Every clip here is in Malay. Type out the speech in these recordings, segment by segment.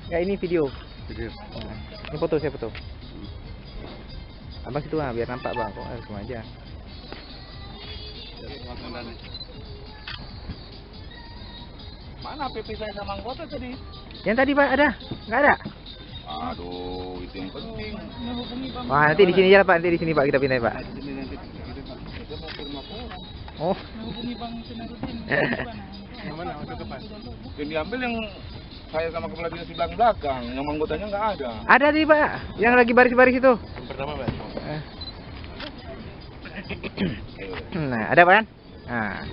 Ya ini video. Video. Ini foto, saya foto. Abang situ lah, biar nampak bang. Kok cuma aja. Mana PP saya sama anggota tadi? Yang tadi pak ada? Nggak ada? Aduh, itu yang penting. Wah nanti di sini aja lah pak, nanti di sini pak kita pindahin pak. Kita mau ke rumah orang. Oh. Menghubungi Bang Senarudin. Yang mana? Untuk apa? Yang diambil yang saya sama kepala dinas di belakang, yang anggotanya nggak ada. Ada nih pak, yang lagi baris-baris itu. Yang pertama pak. Nah ada pak kan? Nah.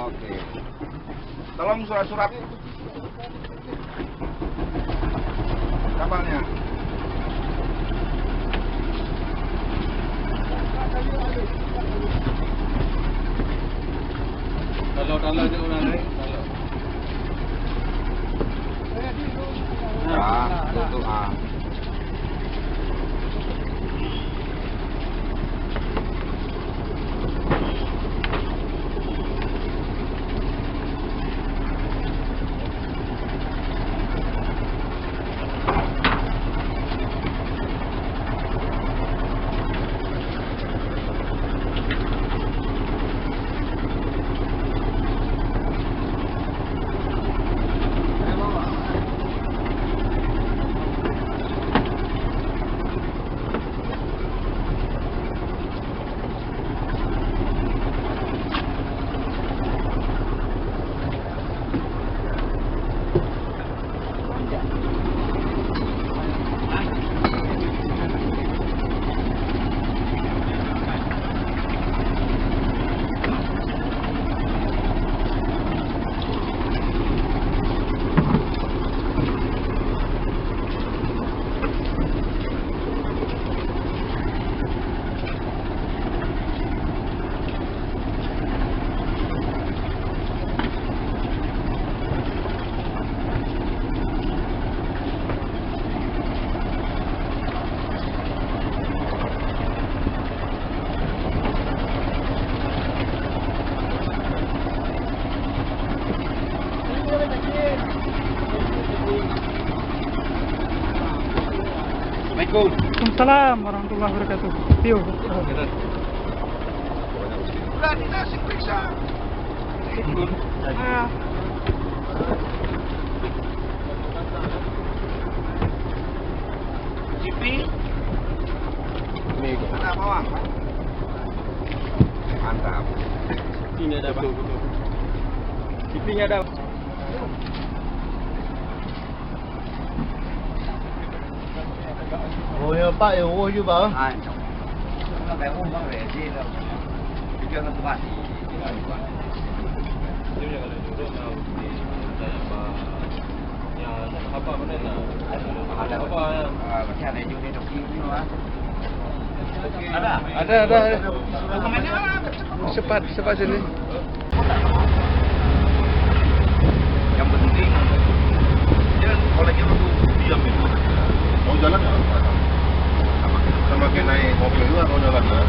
Oke. Tolong surat-surat kapalnya. Kalau dia orang lain, kalau. Betul ah. Waalaikumsalam warahmatullahi wabarakatuh. Tio. Udah dinasih periksa. Cipi. Ini ada bawah. Mantap. Ini ada apa? Cipinya ada. Ủa bác yêu ôi chứ bà? Ai? Nó bé ôm bác về gì đâu. Cái kia nó có bạn. Ada apa? Macam ada juga dokter ni lah. Ada. Cepat sini. Yang penting dia kalau lagi waktu diam itu. Mau jalan nggak? Sama kayak naik mobil juga mau jalan nggak?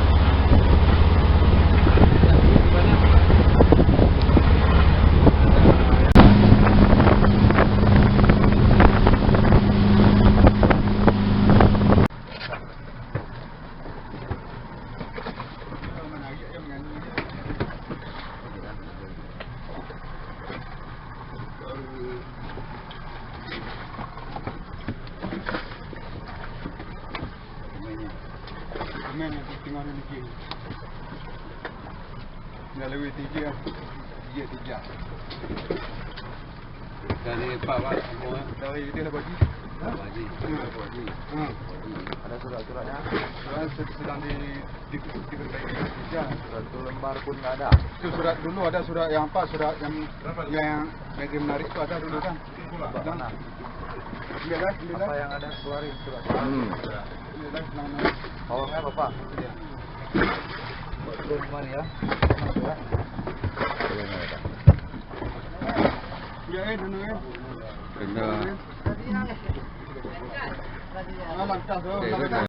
Mana tengah ni lagi. Dah lewat 3. 3. Dari Pak semua. Dari dia lah bagi. Bagi. Ada surat-suratnya. Sedang diperbaiki. Surat tu lembar pun nggak ada. Itu surat dulu ada surat yang apa? Surat yang bagi menarik itu ada dulu kan? Mana? Iya kan? Iya kan? Apa yang ada keluarin surat? Iya kan? Nama. Tolongnya Bapak. Iya. Belum kemari ya. Iya dulu ya. Benar. Mantap tuh.